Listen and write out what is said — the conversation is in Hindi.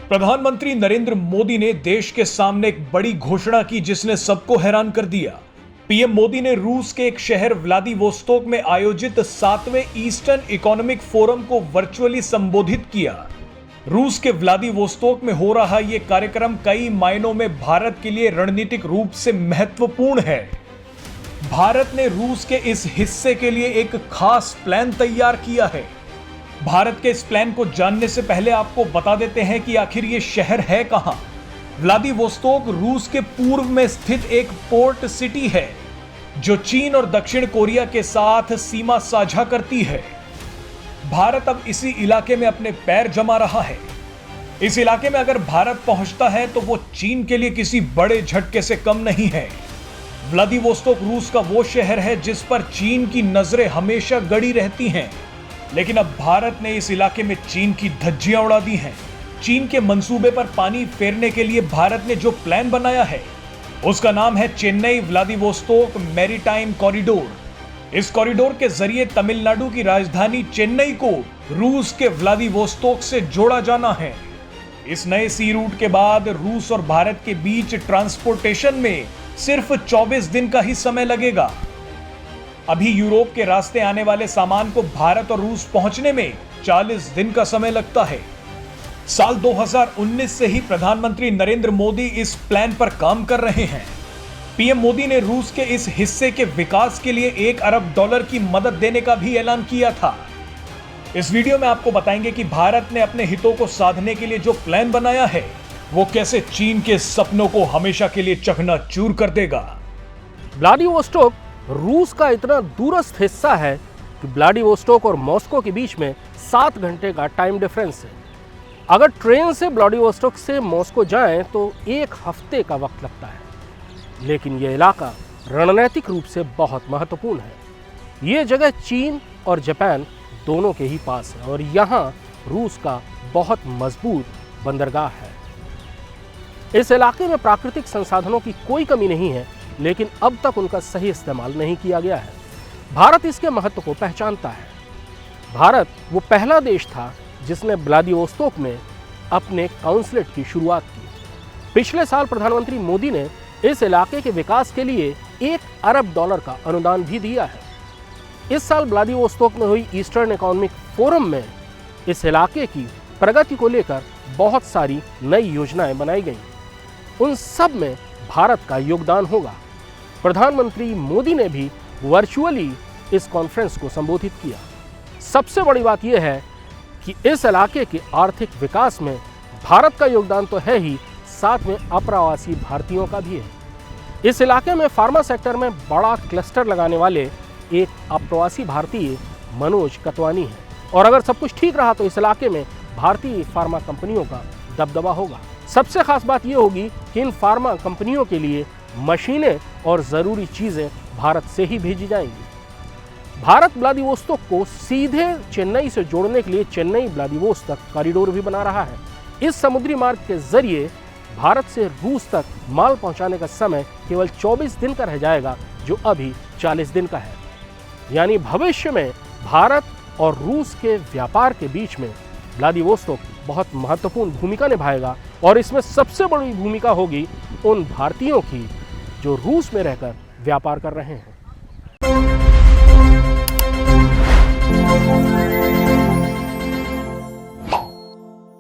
प्रधानमंत्री नरेंद्र मोदी ने देश के सामने एक बड़ी घोषणा की जिसने सबको हैरान कर दिया। पीएम मोदी ने रूस के एक शहर व्लादिवोस्तोक में आयोजित 7वें ईस्टर्न इकोनॉमिक फोरम को वर्चुअली संबोधित किया। रूस के व्लादिवोस्तोक में हो रहा यह कार्यक्रम कई मायनों में भारत के लिए रणनीतिक रूप से महत्वपूर्ण है। भारत ने रूस के इस हिस्से के लिए एक खास प्लान तैयार किया है। भारत के इस प्लान को जानने से पहले आपको बता देते हैं कि आखिर ये शहर है कहां। व्लादिवोस्तोक रूस के पूर्व में स्थित एक पोर्ट सिटी है जो चीन और दक्षिण कोरिया के साथ सीमा साझा करती है। भारत अब इसी इलाके में अपने पैर जमा रहा है। इस इलाके में अगर भारत पहुंचता है तो वो चीन के लिए किसी बड़े झटके से कम नहीं है। व्लादिवोस्तोक रूस का वो शहर है जिस पर चीन की नजरें हमेशा गड़ी रहती हैं, लेकिन अब भारत ने इस इलाके में चीन की धज्जियां उड़ा दी हैं। चीन के मंसूबे पर पानी फेरने के लिए भारत ने जो प्लान बनाया है उसका नाम है चेन्नई व्लादिवोस्तोक मैरीटाइम कॉरिडोर। इस कॉरिडोर के जरिए तमिलनाडु की राजधानी चेन्नई को रूस के व्लादिवोस्तोक से जोड़ा जाना है। इस नए सी रूट के बाद रूस और भारत के बीच ट्रांसपोर्टेशन में सिर्फ 24 दिन का ही समय लगेगा। अभी यूरोप के रास्ते आने वाले सामान को भारत और रूस पहुंचने में 40 दिन का समय लगता है। साल 2019 से ही प्रधानमंत्री नरेंद्र मोदी इस प्लान पर काम कर रहे हैं। पीएम मोदी ने रूस के इस हिस्से के विकास के लिए $1 अरब की मदद देने का भी ऐलान किया था। इस वीडियो में आपको बताएंगे कि भारत ने अपने हितों को साधने के लिए जो प्लान बनाया है वो कैसे चीन के सपनों को हमेशा के लिए चकनाचूर कर देगा। व्लादिवोस्तोक रूस का इतना दूरस्थ हिस्सा है कि व्लादिवोस्तोक और मॉस्को के बीच में 7 घंटे का टाइम डिफरेंस है। अगर ट्रेन से व्लादिवोस्तोक से मॉस्को जाएं तो 1 हफ्ते का वक्त लगता है। लेकिन यह इलाका रणनीतिक रूप से बहुत महत्वपूर्ण है। ये जगह चीन और जापान दोनों के ही पास है और यहाँ रूस का बहुत मजबूत बंदरगाह है। इस इलाके में प्राकृतिक संसाधनों की कोई कमी नहीं है, लेकिन अब तक उनका सही इस्तेमाल नहीं किया गया है। भारत इसके महत्व को पहचानता है। भारत वो पहला देश था जिसने व्लादिवोस्तोक में अपने काउंसलेट की शुरुआत की। पिछले साल प्रधानमंत्री मोदी ने इस इलाके के विकास के लिए $1 अरब का अनुदान भी दिया है। इस साल व्लादिवोस्तोक में हुई ईस्टर्न इकोनॉमिक फोरम में इस इलाके की प्रगति को लेकर बहुत सारी नई योजनाएं बनाई गई। उन सब में भारत का योगदान होगा। प्रधानमंत्री मोदी ने भी वर्चुअली इस कॉन्फ्रेंस को संबोधित किया। सबसे बड़ी बात यह है कि इस इलाके के आर्थिक विकास में भारत का योगदान तो है ही, साथ में अप्रवासी भारतीयों का भी है। इस इलाके में फार्मा सेक्टर में बड़ा क्लस्टर लगाने वाले एक अप्रवासी भारतीय मनोज कतवानी है और अगर सब कुछ ठीक रहा तो इस इलाके में भारतीय फार्मा कंपनियों का दबदबा होगा। सबसे खास बात यह होगी कि इन फार्मा कंपनियों के लिए मशीनें और ज़रूरी चीज़ें भारत से ही भेजी जाएंगी। भारत व्लादिवोस्तोक को सीधे चेन्नई से जोड़ने के लिए चेन्नई व्लादिवोस्तोक कॉरिडोर भी बना रहा है। इस समुद्री मार्ग के जरिए भारत से रूस तक माल पहुंचाने का समय केवल 24 दिन का रह जाएगा, जो अभी 40 दिन का है। यानी भविष्य में भारत और रूस के व्यापार के बीच में व्लादिवोस्तोक बहुत महत्वपूर्ण भूमिका निभाएगा और इसमें सबसे बड़ी भूमिका होगी उन भारतीयों की जो रूस में रहकर व्यापार कर रहे हैं।